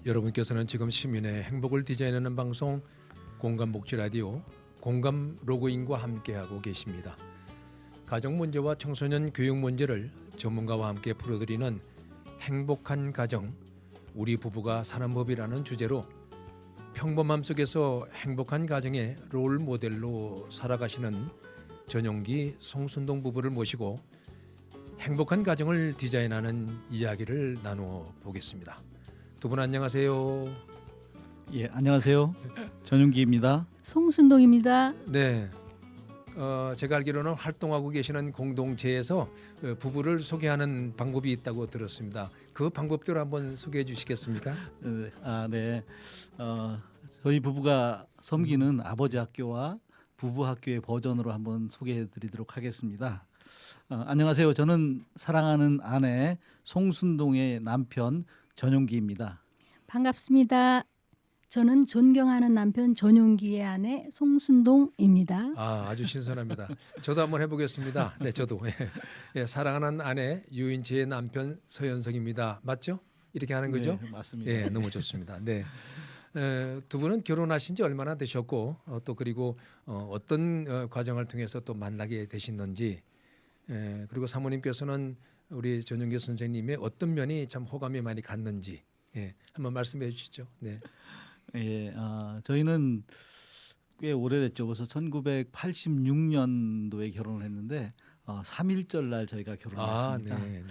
여러분께서는 지금 시민의 행복을 디자인하는 방송 공감복지라디오 공감 로그인과 함께하고 계십니다. 가정 문제와 청소년 교육 문제를 전문가와 함께 풀어드리는 행복한 가정, 우리 부부가 사는 법이라는 주제로 평범함 속에서 행복한 가정의 롤 모델로 살아가시는 전용기 송순동 부부를 모시고 행복한 가정을 디자인하는 이야기를 나누어 보겠습니다. 두 분 안녕하세요. 예, 안녕하세요. 전용기입니다. 송순동입니다. 네, 제가 알기로는 활동하고 계시는 공동체에서 부부를 소개하는 방법이 있다고 들었습니다. 그 방법대로 한번 소개해 주시겠습니까? 네. 저희 부부가 섬기는 아버지 학교와 부부 학교의 버전으로 한번 소개해드리도록 하겠습니다. 안녕하세요. 저는 사랑하는 아내 송순동의 남편 전용기입니다. 반갑습니다. 저는 존경하는 남편 전용기의 아내 송순동입니다. 아주 신선합니다. 저도 한번 해보겠습니다. 네, 저도 사랑하는 아내 유인채의 남편 서현석입니다. 맞죠? 이렇게 하는 거죠? 네, 맞습니다. 네, 너무 좋습니다. 네. 두 분은 결혼하신 지 얼마나 되셨고 또 그리고 어떤 과정을 통해서 또 만나게 되셨는지 그리고 사모님께서는 우리 전용기 선생님의 어떤 면이 참 호감이 많이 갔는지 한번 말씀해 주시죠. 네. 예, 저희는 꽤 오래됐죠. 그래서 1986년도에 결혼을 했는데 3.1절 날 저희가 결혼했습니다. 네.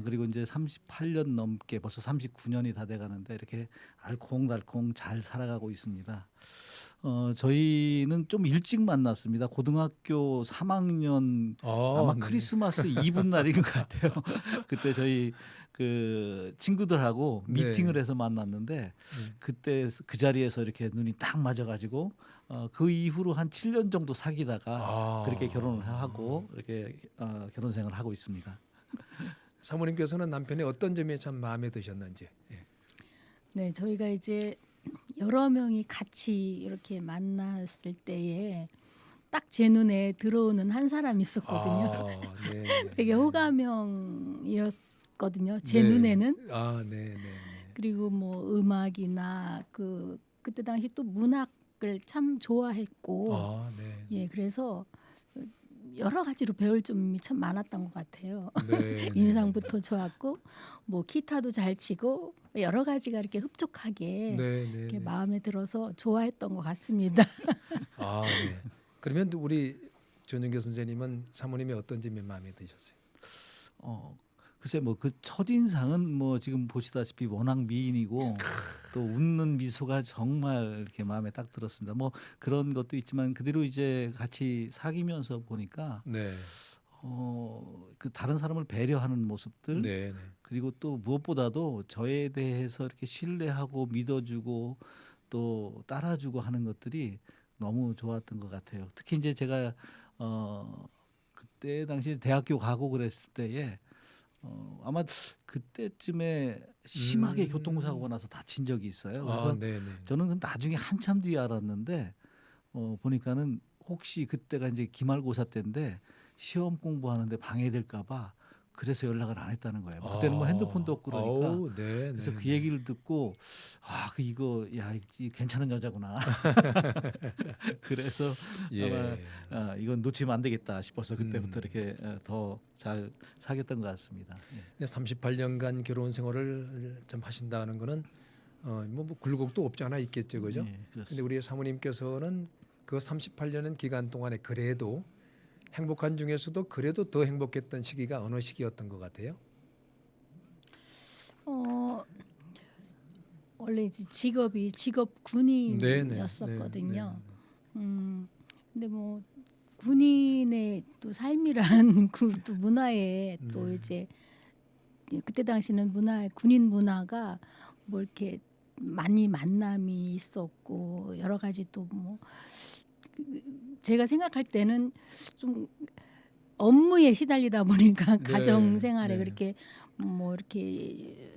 그리고 이제 38년 넘게 벌써 39년이 다 돼가는데 이렇게 알콩달콩 잘 살아가고 있습니다. 저희는 좀 일찍 만났습니다. 고등학교 3학년 아마 네. 크리스마스 이브 날인 것 같아요. 그때 저희 그 친구들하고 네. 미팅을 해서 만났는데 그때 그 자리에서 이렇게 눈이 딱 맞아가지고 그 이후로 한 7년 정도 사귀다가 그렇게 결혼을 하고 이렇게 결혼 생활을 하고 있습니다. 사모님께서는 남편의 어떤 점이 참 마음에 드셨는지. 네, 저희가 이제 여러 명이 같이 이렇게 만났을 때에 딱 제 눈에 들어오는 한 사람이 있었거든요. 네. 되게 호감형이었거든요. 제 네. 눈에는. 네. 그리고 뭐 음악이나 그때 당시 또 문학을 참 좋아했고, 네. 예, 그래서 여러 가지로 배울 점이 참 많았던 것 같아요. 네. 인상부터 좋았고, 뭐 기타도 잘 치고 여러 가지가 이렇게 흡족하게 이렇게 마음에 들어서 좋아했던 것 같습니다. 네. 그러면 우리 전용기 선생님은 사모님의 어떤 점이 마음에 드셨어요? 글쎄 뭐 그 첫인상은 뭐 지금 보시다시피 워낙 미인이고 또 웃는 미소가 정말 이렇게 마음에 딱 들었습니다. 뭐 그런 것도 있지만 그대로 이제 같이 사귀면서 보니까 네. 그 다른 사람을 배려하는 모습들 네. 그리고 또 무엇보다도 저에 대해서 이렇게 신뢰하고 믿어주고 또 따라주고 하는 것들이 너무 좋았던 것 같아요. 특히 이제 제가 그때 당시 대학교 가고 그랬을 때에 아마 그때쯤에 심하게 교통사고가 나서 다친 적이 있어요. 그래서 저는 그 나중에 한참 뒤에 알았는데 보니까는 혹시 그때가 이제 기말고사 때인데 시험 공부하는데 방해될까봐 그래서 연락을 안 했다는 거예요. 그때는 뭐 핸드폰도 없고 그러니까. 그래서 그 얘기를 듣고 이거 괜찮은 여자구나. 그래서 아마 이건 놓치면 안 되겠다 싶어서 그때부터 이렇게 더 잘 사귀었던 것 같습니다. 38년간 결혼 생활을 좀 하신다는 거는 뭐 굴곡도 없지 않아 있겠죠, 그죠? 그런데 우리 사모님께서는 그 38년의 기간 동안에 그래도 행복한 중에서도 그래도 더 행복했던 시기가 어느 시기였던 것 같아요? 원래 이제 직업 군인이었었거든요. 근데 뭐 군인의 또 삶이란 또 문화에 또 이제 그때 당시는 군인 문화가 뭐 이렇게 많이 만남이 있었고 여러 가지 또 뭐 제가 생각할 때는 좀 업무에 시달리다 보니까 가정 생활에 그렇게 뭐 이렇게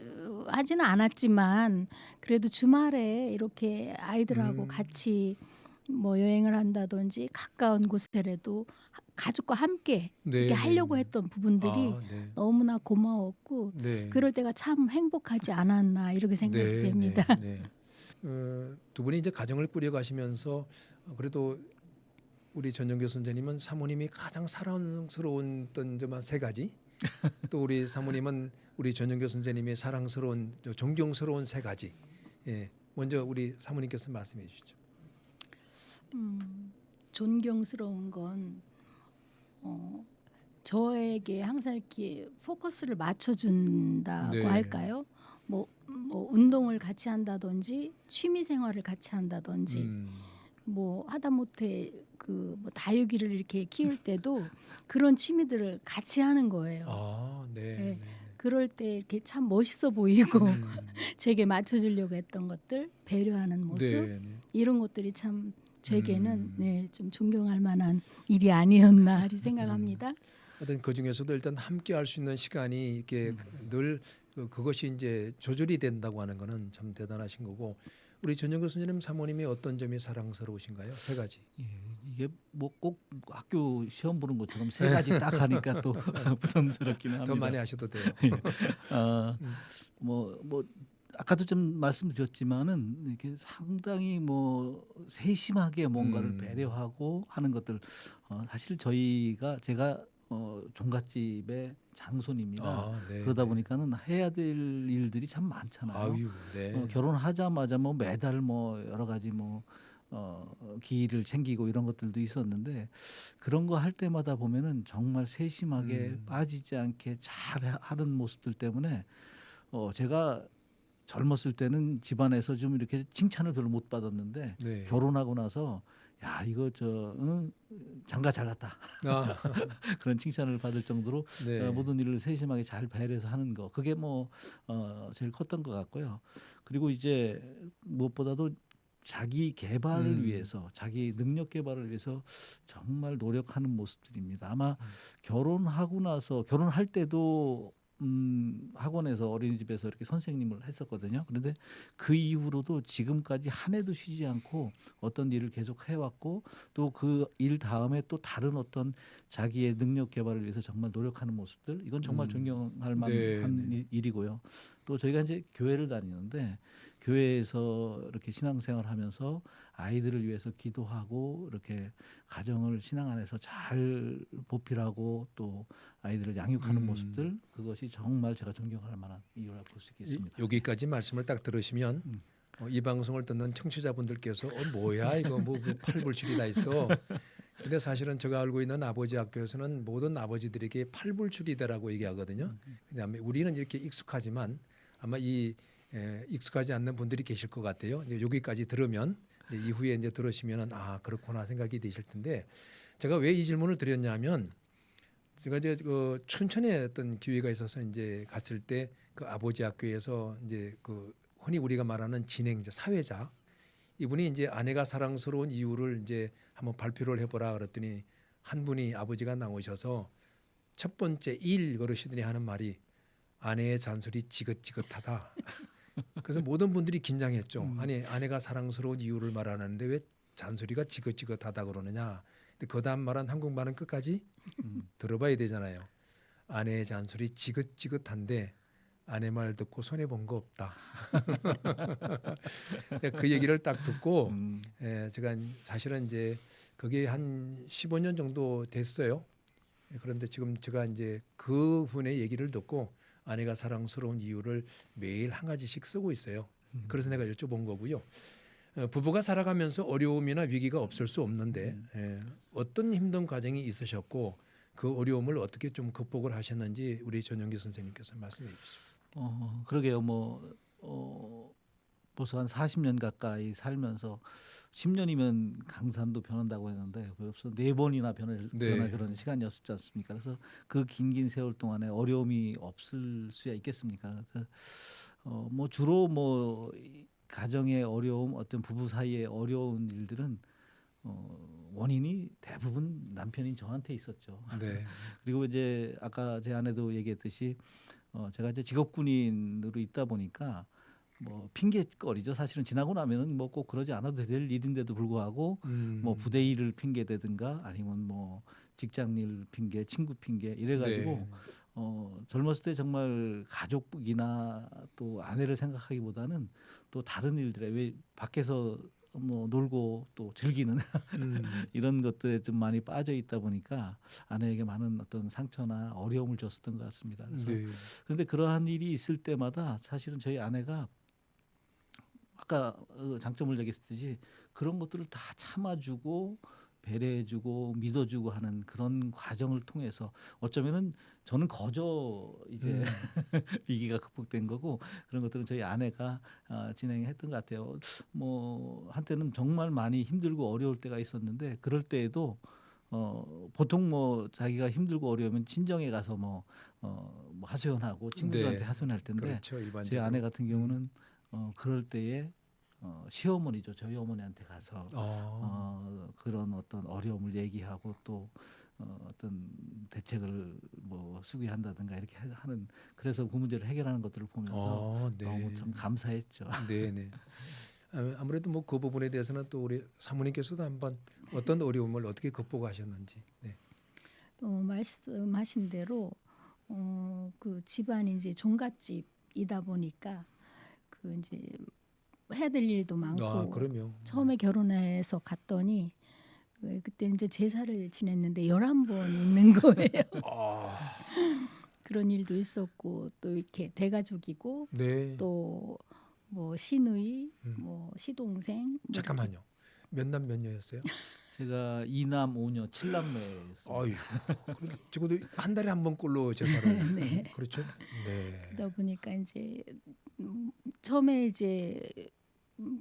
하지는 않았지만 그래도 주말에 이렇게 아이들하고 같이 뭐 여행을 한다든지 가까운 곳에라도 가족과 함께 네, 이렇게 하려고 네. 했던 부분들이 네. 너무나 고마웠고 네. 그럴 때가 참 행복하지 않았나 이렇게 생각이 됩니다. 네. 두 분이 이제 가정을 꾸려가시면서 그래도 우리 전영교 선생님은 사모님이 가장 사랑스러운 점만 세 가지, 또 우리 사모님은 우리 전영교 선생님의 사랑스러운 존경스러운 세 가지. 예, 먼저 우리 사모님께서 말씀해 주시죠. 존경스러운 건 저에게 항상 이렇게 포커스를 맞춰준다고 네. 할까요? 뭐 운동을 같이 한다든지 취미 생활을 같이 한다든지 뭐 하다못해 뭐 다육이를 이렇게 키울 때도 그런 취미들을 같이 하는 거예요. 네. 그럴 때 이렇게 참 멋있어 보이고 제게 맞춰주려고 했던 것들, 배려하는 모습 이런 것들이 참 제게는 좀 존경할 만한 일이 아니었나 생각합니다. 하여튼 그 중에서도 일단 함께 할 수 있는 시간이 이렇게 늘 그것이 이제 조절이 된다고 하는 거는 참 대단하신 거고, 우리 전영교 선생님 사모님이 어떤 점이 사랑스러우신가요? 세 가지. 예, 이게 뭐 꼭 학교 시험 보는 것처럼 세 가지 딱 하니까 또 부담스럽기는 합니다. 더 많이 하셔도 돼요. 뭐 아까도 좀 말씀드렸지만은 이렇게 상당히 뭐 세심하게 뭔가를 배려하고 하는 것들, 사실 제가 종갓집의 장손입니다. 그러다 보니까는 해야 될 일들이 참 많잖아요. 결혼하자마자 뭐 매달 뭐 여러 가지 뭐 기일을 챙기고 이런 것들도 있었는데, 그런 거 할 때마다 보면은 정말 세심하게 빠지지 않게 잘 하는 모습들 때문에 제가 젊었을 때는 집안에서 좀 이렇게 칭찬을 별로 못 받았는데 결혼하고 나서 야 이거 장가 잘났다 그런 칭찬을 받을 정도로 모든 일을 세심하게 잘 배려해서 하는 거, 그게 뭐 제일 컸던 것 같고요. 그리고 이제 무엇보다도 자기 개발을 위해서, 자기 능력 개발을 위해서 정말 노력하는 모습들입니다. 아마 결혼하고 나서, 결혼할 때도 학원에서, 어린이집에서 이렇게 선생님을 했었거든요. 그런데 그 이후로도 지금까지 한 해도 쉬지 않고 어떤 일을 계속 해왔고, 또 그 일 다음에 또 다른 어떤 자기의 능력 개발을 위해서 정말 노력하는 모습들, 이건 정말 존경할 만한 일이고요. 또 저희가 이제 교회를 다니는데, 교회에서 이렇게 신앙생활을 하면서 아이들을 위해서 기도하고 이렇게 가정을 신앙 안에서 잘 보필하고 또 아이들을 양육하는 모습들, 그것이 정말 제가 존경할 만한 이유라고 볼 수 있겠습니다. 여기까지 말씀을 딱 들으시면 이 방송을 듣는 청취자분들께서 뭐야 이거 뭐 팔불출이 다 있어. 근데 사실은 제가 알고 있는 아버지 학교에서는 모든 아버지들에게 팔불출이다라고 얘기하거든요. 그다음에 우리는 이렇게 익숙하지만 아마 익숙하지 않는 분들이 계실 것 같아요. 이제 여기까지 들으면 이후에 이제 들으시면은 그렇구나 생각이 되실 텐데, 제가 왜 이 질문을 드렸냐면, 제가 이제 그 춘천에 어떤 기회가 있어서 이제 갔을 때 그 아버지 학교에서 이제 그 흔히 우리가 말하는 진행자, 사회자, 이분이 이제 아내가 사랑스러운 이유를 이제 한번 발표를 해보라 그랬더니 한 분이 아버지가 나오셔서 첫 번째 일 그러시더니 하는 말이 아내의 잔소리 지긋지긋하다. 그래서 모든 분들이 긴장했죠. 아니 아내가 사랑스러운 이유를 말하는데 왜 잔소리가 지긋지긋하다 그러느냐. 근데 그 다음 말은 한국말은 끝까지 들어봐야 되잖아요. 아내의 잔소리 지긋지긋한데 아내 말 듣고 손해 본 거 없다. 그 얘기를 딱 듣고 제가 사실은 이제 그게 한 15년 정도 됐어요. 그런데 지금 제가 이제 그 분의 얘기를 듣고 아내가 사랑스러운 이유를 매일 한 가지씩 쓰고 있어요. 그래서 내가 여쭤본 거고요. 부부가 살아가면서 어려움이나 위기가 없을 수 없는데 어떤 힘든 과정이 있으셨고 그 어려움을 어떻게 좀 극복을 하셨는지 우리 전영기 선생님께서 말씀해 주시죠. 그러게요. 벌써 한 40년 가까이 살면서 10년이면 강산도 변한다고 했는데 벌써 4번이나 변할 그런 시간이었지 않습니까? 그래서 그 긴 세월 동안에 어려움이 없을 수야 있겠습니까? 그래서 주로 가정의 어려움, 어떤 부부 사이의 어려운 일들은 원인이 대부분 남편인 저한테 있었죠. 그리고 이제 아까 제 아내도 얘기했듯이 제가 이제 직업군인으로 있다 보니까 핑계거리죠. 사실은 지나고 나면은 꼭 그러지 않아도 될 일인데도 불구하고 부대 일을 핑계대든가 아니면 직장일 핑계, 친구 핑계 이래가지고 네. 젊었을 때 정말 가족이나 또 아내를 생각하기보다는 또 다른 일들에 왜 밖에서 뭐 놀고 또 즐기는 이런 것들에 좀 많이 빠져 있다 보니까 아내에게 많은 어떤 상처나 어려움을 줬었던 것 같습니다. 그래서 네. 그런데 그러한 일이 있을 때마다 사실은 저희 아내가 아까 장점을 얘기했듯이 그런 것들을 다 참아주고 배려해주고 믿어주고 하는 그런 과정을 통해서 어쩌면은 저는 거저 이제 위기가 극복된 거고 그런 것들은 저희 아내가 진행했던 것 같아요. 뭐 한때는 정말 많이 힘들고 어려울 때가 있었는데 그럴 때에도 보통 뭐 자기가 힘들고 어려우면 친정에 가서 뭐 하소연하고 친구들한테 네. 하소연할 텐데 그렇죠. 제 일반적으로. 아내 같은 경우는 그럴 때에 시어머니죠. 저희 어머니한테 가서 그런 어떤 어려움을 얘기하고 또 어떤 대책을 뭐 수기한다든가 이렇게 하는 그래서 그 문제를 해결하는 것들을 보면서 네. 너무 참 감사했죠. 네. 아무래도 뭐 그 부분에 대해서는 또 우리 사모님께서도 한번 어떤 어려움을 어떻게 극복하셨는지. 네. 말씀하신 대로 그 집안이 이제 종갓집이다 보니까 그 이제 해야 될 일도 많고 그럼요. 처음에 결혼해서 갔더니 그때 이제 제사를 지냈는데 11번 있는 거예요. 그런 일도 있었고 또 이렇게 대가족이고 네. 또 뭐 시누이, 뭐 시동생. 뭐 잠깐만요. 몇 남 몇 여였어요? 제가 2남 5녀 7남매였습니다. 아유, 적어도 한 달에 한 번꼴로 제사를. 네. 그렇죠. 네. 그러다 보니까 이제 처음에 이제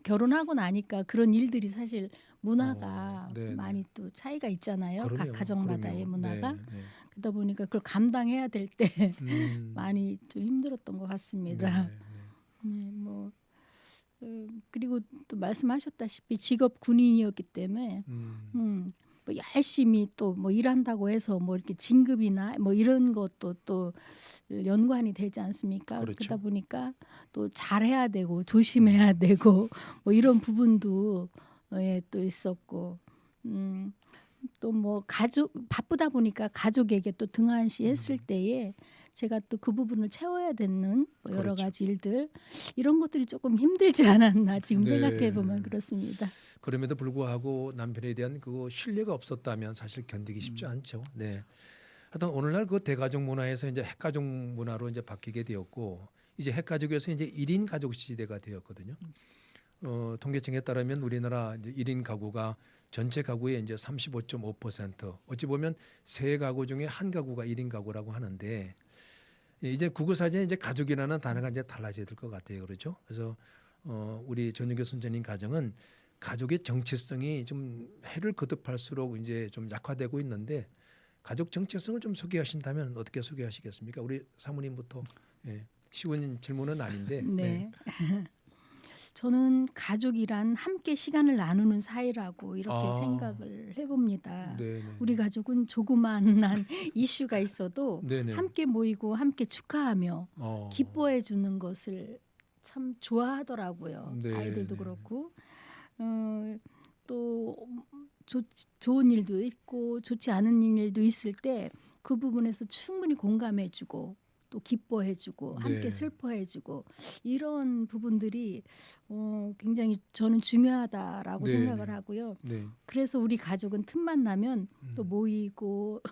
결혼하고 나니까 그런 일들이 사실 문화가 네네. 많이 또 차이가 있잖아요. 그럼요, 각 가정마다의 그럼요. 문화가. 네, 네. 그러다 보니까 그걸 감당해야 될 때 음, 많이 좀 힘들었던 것 같습니다. 네, 뭐 그리고 또 말씀하셨다시피 직업 군인이었기 때문에 뭐 열심히 또 뭐 일한다고 해서 뭐 이렇게 진급이나 뭐 이런 것도 또 연관이 되지 않습니까? 그렇죠. 그러다 보니까 또 잘해야 되고 조심해야 되고 뭐 이런 부분도 또 있었고 또 뭐 가족 바쁘다 보니까 가족에게 또 등한시했을 때에 제가 또 그 부분을 채워야 되는 뭐 여러 그렇죠. 가지 일들 이런 것들이 조금 힘들지 않았나 지금 네. 생각해 보면 그렇습니다. 그럼에도 불구하고 남편에 대한 그 신뢰가 없었다면 사실 견디기 쉽지 않죠. 네. 하여튼 오늘날 그 대가족 문화에서 이제 핵가족 문화로 이제 바뀌게 되었고 이제 핵가족에서 이제 1인 가족 시대가 되었거든요. 통계청에 따르면 우리나라 이제 1인 가구가 전체 가구의 이제 35.5% 어찌 보면 세 가구 중에 한 가구가 1인 가구라고 하는데 이제 국어사전에 이제 가족이라는 단어가 이제 달라져야 될 것 같아요. 그렇죠? 그래서 우리 전유교 선생님 가정은 가족의 정체성이 좀 해를 거듭할수록 이제 좀 약화되고 있는데 가족 정체성을 좀 소개하신다면 어떻게 소개하시겠습니까? 우리 사모님부터. 예. 쉬운 질문은 아닌데. 네. 저는 가족이란 함께 시간을 나누는 사이라고 이렇게 생각을 해봅니다. 네네. 우리 가족은 조그만한 이슈가 있어도 네네. 함께 모이고 함께 축하하며 기뻐해 주는 것을 참 좋아하더라고요. 네, 아이들도 네. 그렇고 또 좋은 일도 있고 좋지 않은 일도 있을 때 그 부분에서 충분히 공감해주고 또 기뻐해주고 함께 네. 슬퍼해주고 이런 부분들이 굉장히 저는 중요하다라고 네, 생각을 네. 하고요. 네. 그래서 우리 가족은 틈만 나면 또 모이고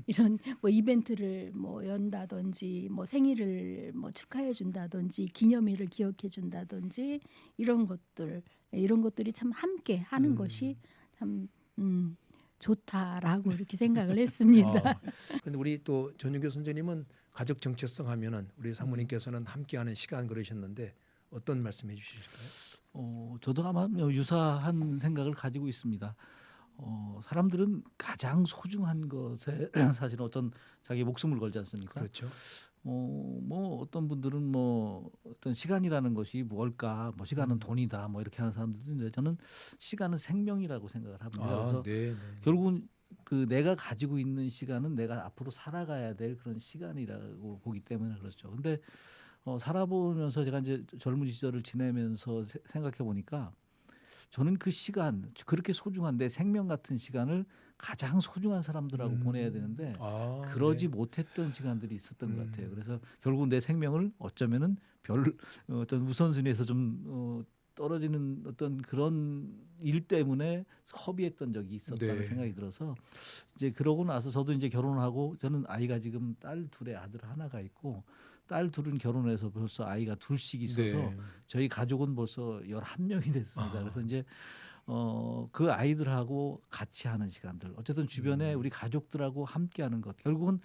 이런 뭐 이벤트를 뭐 연다든지 뭐 생일을 뭐 축하해 준다든지 기념일을 기억해 준다든지 이런 것들이 참 함께 하는 것이 참 좋다라고 이렇게 생각을 했습니다. 그런데 우리 또 전유교 선생님은 가족 정체성 하면은 우리 사모님께서는 함께하는 시간 그러셨는데 어떤 말씀해 주실까요? 저도 아마 유사한 생각을 가지고 있습니다. 사람들은 가장 소중한 것에 사실은 어떤 자기 목숨을 걸지 않습니까? 그렇죠. 뭐 어떤 분들은 뭐 어떤 시간이라는 것이 무엇일까? 뭐 시간은 돈이다. 뭐 이렇게 하는 사람들도 있는데 저는 시간은 생명이라고 생각을 합니다. 그래서 네. 결국은 그 내가 가지고 있는 시간은 내가 앞으로 살아가야 될 그런 시간이라고 보기 때문에 그렇죠. 근데 살아보면서 제가 이제 젊은 시절을 지내면서 생각해 보니까 저는 그 시간 그렇게 소중한 내 생명 같은 시간을 가장 소중한 사람들하고 보내야 되는데 그러지 못했던 시간들이 있었던 것 같아요. 그래서 결국 내 생명을 어쩌면은 별 어떤 우선순위에서 좀 떨어지는 어떤 그런 일 때문에 허비했던 적이 있었다는 생각이 들어서 이제 그러고 나서 저도 이제 결혼하고 저는 아이가 지금 딸 둘에 아들 하나가 있고 딸 둘은 결혼해서 벌써 아이가 둘씩 있어서 저희 가족은 벌써 11명이 됐습니다. 그래서 이제 그 아이들하고 같이 하는 시간들 어쨌든 주변에 우리 가족들하고 함께하는 것 결국은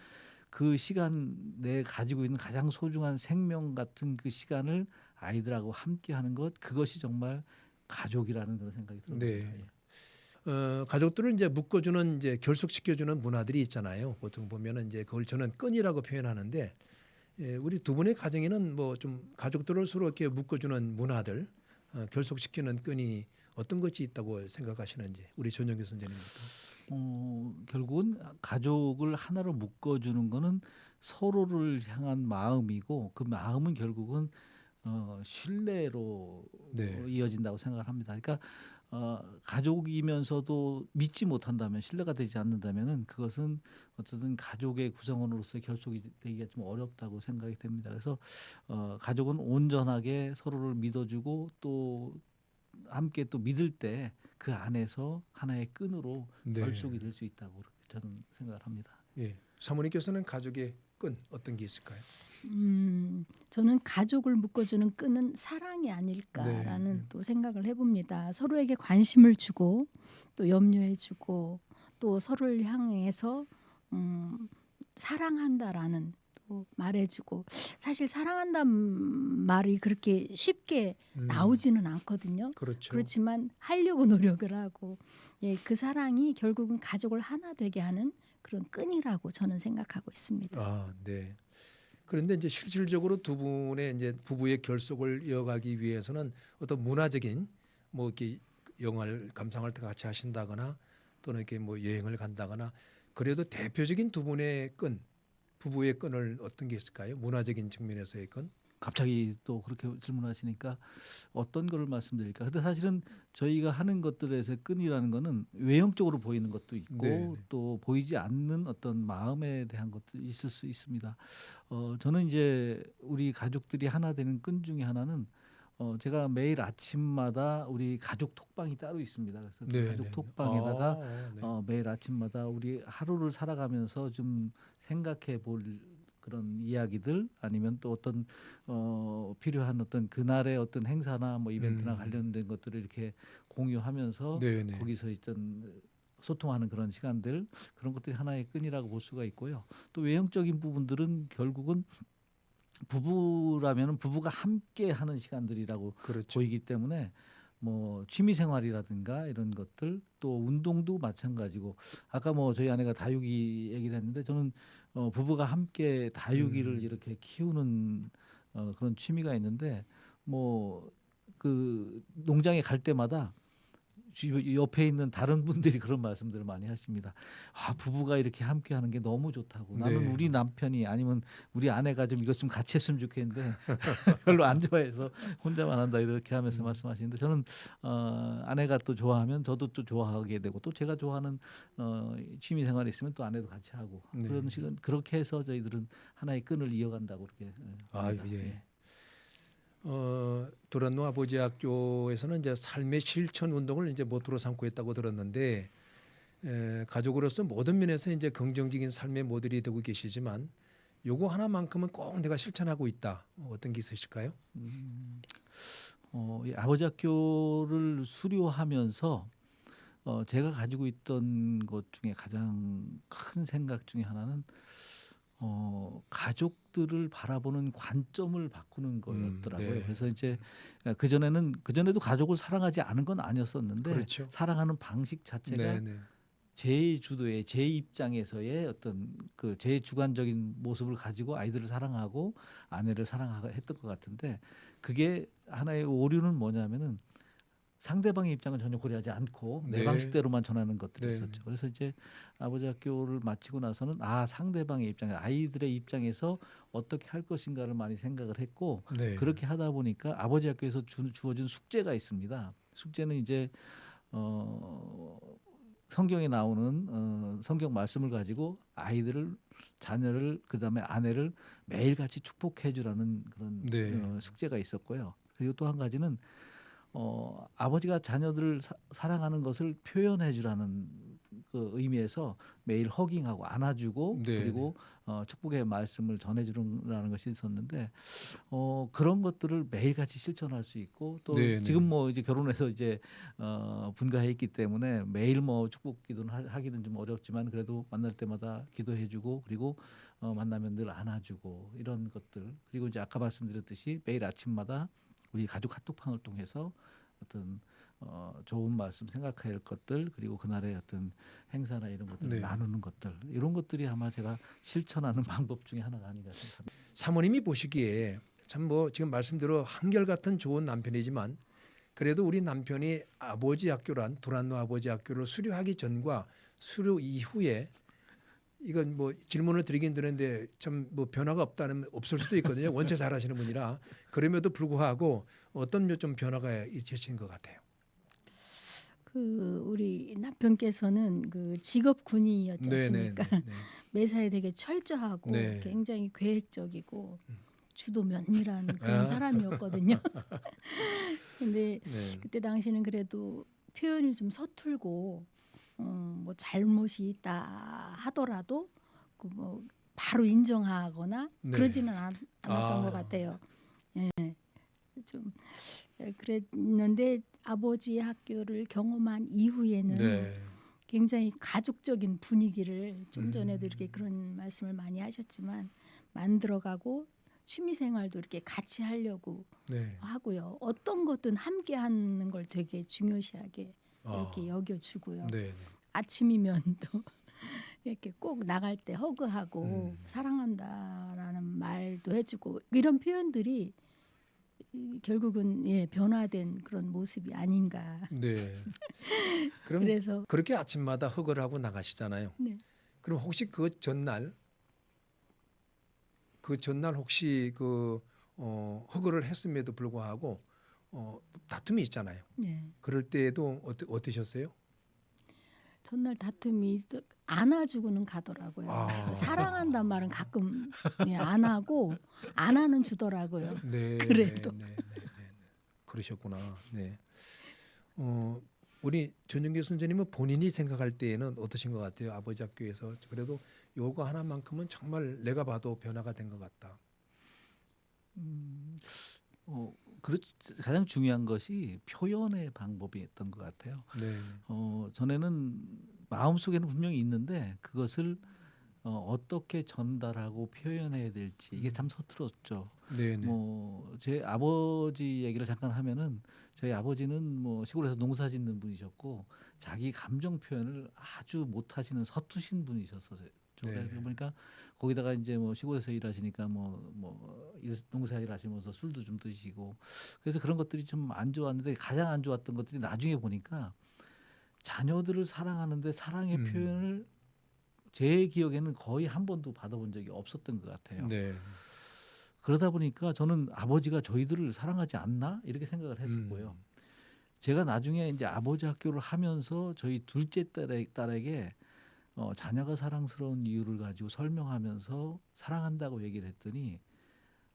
그 시간 내 가지고 있는 가장 소중한 생명 같은 그 시간을 아이들하고 함께하는 것 그것이 정말 가족이라는 그런 생각이 듭니다. 네. 가족들을 이제 묶어주는 이제 결속시켜주는 문화들이 있잖아요. 보통 보면은 이제 그걸 저는 끈이라고 표현하는데 우리 두 분의 가정에는 뭐 좀 가족들을 서로 이렇게 묶어주는 문화들, 결속시키는 끈이 어떤 것이 있다고 생각하시는지 우리 전영규 선생님부터. 결국은 가족을 하나로 묶어주는 거는 서로를 향한 마음이고 그 마음은 결국은 신뢰로 이어진다고 생각을 합니다. 그러니까 가족이면서도 믿지 못한다면 신뢰가 되지 않는다면은 그것은 어쨌든 가족의 구성원으로서 결속이 되기가 좀 어렵다고 생각이 됩니다. 그래서 가족은 온전하게 서로를 믿어주고 또 함께 또 믿을 때 그 안에서 하나의 끈으로 결속이 될 수 있다고 그렇게 저는 생각을 합니다. 예, 사모님께서는 가족의 끈 어떤 게 있을까요? 저는 가족을 묶어주는 끈은 사랑이 아닐까라는 또 생각을 해봅니다. 서로에게 관심을 주고 또 염려해주고 또 서로를 향해서 사랑한다라는 또 말해주고 사실 사랑한다는 말이 그렇게 쉽게 나오지는 않거든요. 그렇죠. 그렇지만 하려고 노력을 하고 그 사랑이 결국은 가족을 하나 되게 하는 그런 끈이라고 저는 생각하고 있습니다. 네. 그런데 이제 실질적으로 두 분의 이제 부부의 결속을 이어가기 위해서는 어떤 문화적인 뭐 이렇게 영화를 감상할 때 같이 하신다거나 또는 이렇게 뭐 여행을 간다거나 그래도 대표적인 두 분의 끈, 부부의 끈을 어떤 게 있을까요? 문화적인 측면에서의 끈? 갑자기 또 그렇게 질문하시니까 어떤 걸 말씀드릴까? 근데 사실은 저희가 하는 것들에서 끈이라는 거는 외형적으로 보이는 것도 있고 또 보이지 않는 어떤 마음에 대한 것도 있을 수 있습니다. 저는 이제 우리 가족들이 하나 되는 끈 중에 하나는 제가 매일 아침마다 우리 가족 톡방이 따로 있습니다. 그래서 그 가족 톡방에다가 매일 아침마다 우리 하루를 살아가면서 좀 생각해 볼 그런 이야기들 아니면 또 어떤 필요한 어떤 그날의 어떤 행사나 뭐 이벤트나 관련된 것들을 이렇게 공유하면서 거기서 있던 소통하는 그런 시간들 그런 것들이 하나의 끈이라고 볼 수가 있고요. 또 외형적인 부분들은 결국은 부부라면은 부부가 함께 하는 시간들이라고 보이기 때문에 뭐 취미 생활이라든가 이런 것들 또 운동도 마찬가지고 아까 뭐 저희 아내가 다육이 얘기를 했는데 저는 부부가 함께 다육이를 이렇게 키우는 그런 취미가 있는데 뭐 그 농장에 갈 때마다 옆에 있는 다른 분들이 그런 말씀들을 많이 하십니다. 부부가 이렇게 함께 하는 게 너무 좋다고. 나는 우리 남편이 아니면 우리 아내가 좀 이것 좀 같이 했으면 좋겠는데 별로 안 좋아해서 혼자만 한다 이렇게 하면서 말씀하시는데 저는 아내가 또 좋아하면 저도 또 좋아하게 되고 또 제가 좋아하는 취미 생활이 있으면 또 아내도 같이 하고 그런 식은 그렇게 해서 저희들은 하나의 끈을 이어간다고 그렇게 합니다. 도란노 아버지 학교에서는 이제 삶의 실천 운동을 이제 모토로 삼고 있다고 들었는데 가족으로서 모든 면에서 이제 긍정적인 삶의 모델이 되고 계시지만 요거 하나만큼은 꼭 내가 실천하고 있다. 어떤 게 있으실까요? 이 아버지 학교를 수료하면서 제가 가지고 있던 것 중에 가장 큰 생각 중에 하나는 가족들을 바라보는 관점을 바꾸는 거였더라고요. 그래서 이제 그전에도 가족을 사랑하지 않은 건 아니었었는데 사랑하는 방식 자체가 제 주도의 제 입장에서의 어떤 그 제 주관적인 모습을 가지고 아이들을 사랑하고 아내를 사랑하고 했던 것 같은데 그게 하나의 오류는 뭐냐면은 상대방의 입장은 전혀 고려하지 않고 내 방식대로만 전하는 것들이 있었죠. 그래서 이제 아버지 학교를 마치고 나서는 상대방의 입장, 아이들의 입장에서 어떻게 할 것인가를 많이 생각을 했고 그렇게 하다 보니까 아버지 학교에서 주어진 숙제가 있습니다. 숙제는 이제 성경에 나오는 성경 말씀을 가지고 아이들을 자녀를 그다음에 아내를 매일같이 축복해 주라는 그런 네. 숙제가 있었고요. 그리고 또 한 가지는 아버지가 자녀들을 사랑하는 것을 표현해 주라는 그 의미에서 매일 허깅하고 안아주고 네. 그리고 축복의 말씀을 전해주라는 것이 있었는데 그런 것들을 매일같이 실천할 수 있고 또 네, 지금 네. 뭐 이제 결혼해서 이제 분가해 있기 때문에 매일 뭐 축복 기도는 하기는 좀 어렵지만 그래도 만날 때마다 기도해주고 그리고 만나면 늘 안아주고 이런 것들 그리고 이제 아까 말씀드렸듯이 매일 아침마다 우리 가족 카톡방을 통해서 어떤 좋은 말씀 생각해야 할 것들 그리고 그날의 어떤 행사나 이런 것들을 네. 나누는 것들 이런 것들이 아마 제가 실천하는 방법 중에 하나가 아닌가 생각합니다. 사모님이 보시기에 참 뭐 지금 말씀대로 한결같은 좋은 남편이지만 그래도 우리 남편이 아버지 학교란 두란노 아버지 학교를 수료하기 전과 수료 이후에 이건 뭐 질문을 드리긴 드렸는데 참 뭐 변화가 없을 수도 있거든요. 원체 잘하시는 분이라 그럼에도 불구하고 어떤 좀 변화가 있으신 것 같아요. 그 우리 남편께서는 그 직업 군인이었지 않습니까? 매사에 되게 철저하고 네. 굉장히 계획적이고 주도 면밀한 그런 사람이었거든요. 근데 네. 그때 당시는 그래도 표현이 좀 서툴고 뭐 잘못이 있다 하더라도 그 뭐 바로 인정하거나 네. 그러지는 않았던 것 같아요. 예, 좀 그랬는데 아버지 학교를 경험한 이후에는 네. 굉장히 가족적인 분위기를 좀 전에도 이렇게 그런 말씀을 많이 하셨지만 만들어가고 취미 생활도 이렇게 같이 하려고 네. 하고요. 어떤 것든 함께 하는 걸 되게 중요시하게 이렇게 여겨주고요. 네. 아침이면 또 이렇게 꼭 나갈 때 허그하고 사랑한다라는 말도 해주고 이런 표현들이 결국은 변화된 그런 모습이 아닌가. 네. 그럼 그래서 그렇게 아침마다 허그를 하고 나가시잖아요. 네. 그럼 혹시 그 전날 혹시 허그를 했음에도 불구하고 다툼이 있잖아요. 네. 그럴 때에도 어떠셨어요? 전날 다툼이 안아주고는 가더라고요. 사랑한단 말은 가끔 안 하고 안 하는 주더라고요. 네. 그래도. 네. 그러셨구나. 네. 우리 전윤기 선생님은 본인이 생각할 때에는 어떠신 것 같아요? 아버지 학교에서 그래도 요거 하나만큼은 정말 내가 봐도 변화가 된 것 같다. 가장 중요한 것이 표현의 방법이었던 것 같아요. 네. 전에는 마음속에는 분명히 있는데 그것을 어떻게 전달하고 표현해야 될지 이게 참 서툴었죠. 네. 제 아버지 얘기를 잠깐 하면은 저희 아버지는 뭐 시골에서 농사 짓는 분이셨고 자기 감정 표현을 아주 못하시는 서투신 분이셨어요. 그러다 보니까 거기다가 이제 뭐 시골에서 일하시니까 농사 일하시면서 술도 좀 드시고 그래서 그런 것들이 좀 안 좋았는데 가장 안 좋았던 것들이 나중에 보니까 자녀들을 사랑하는데 사랑의 표현을 제 기억에는 거의 한 번도 받아본 적이 없었던 것 같아요. 네. 그러다 보니까 저는 아버지가 저희들을 사랑하지 않나 이렇게 생각을 했었고요. 제가 나중에 이제 아버지 학교를 하면서 저희 둘째 딸에게 자녀가 사랑스러운 이유를 가지고 설명하면서 사랑한다고 얘기를 했더니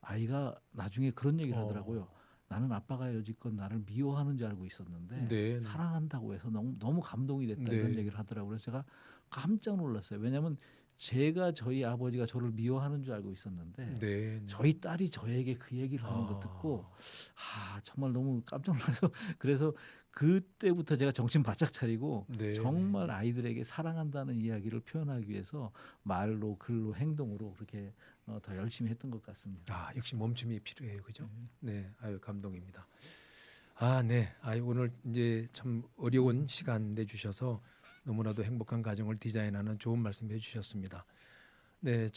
아이가 나중에 그런 얘기를 하더라고요. 나는 아빠가 여지껏 나를 미워하는 줄 알고 있었는데 사랑한다고 해서 너무 감동이 됐다 이런 얘기를 하더라고요. 그래서 제가 깜짝 놀랐어요. 왜냐하면 제가 저희 아버지가 저를 미워하는 줄 알고 있었는데 저희 딸이 저에게 그 얘기를 하는 거 듣고 정말 너무 깜짝 놀라서 그래서 그때부터 제가 정신 바짝 차리고 정말 아이들에게 사랑한다는 이야기를 표현하기 위해서 말로 글로 행동으로 그렇게 더 열심히 했던 것 같습니다. 역시 멈춤이 필요해요, 그죠? 네, 아유 감동입니다. 네, 오늘 이제 참 어려운 시간 내주셔서 너무나도 행복한 가정을 디자인하는 좋은 말씀 해주셨습니다. 네.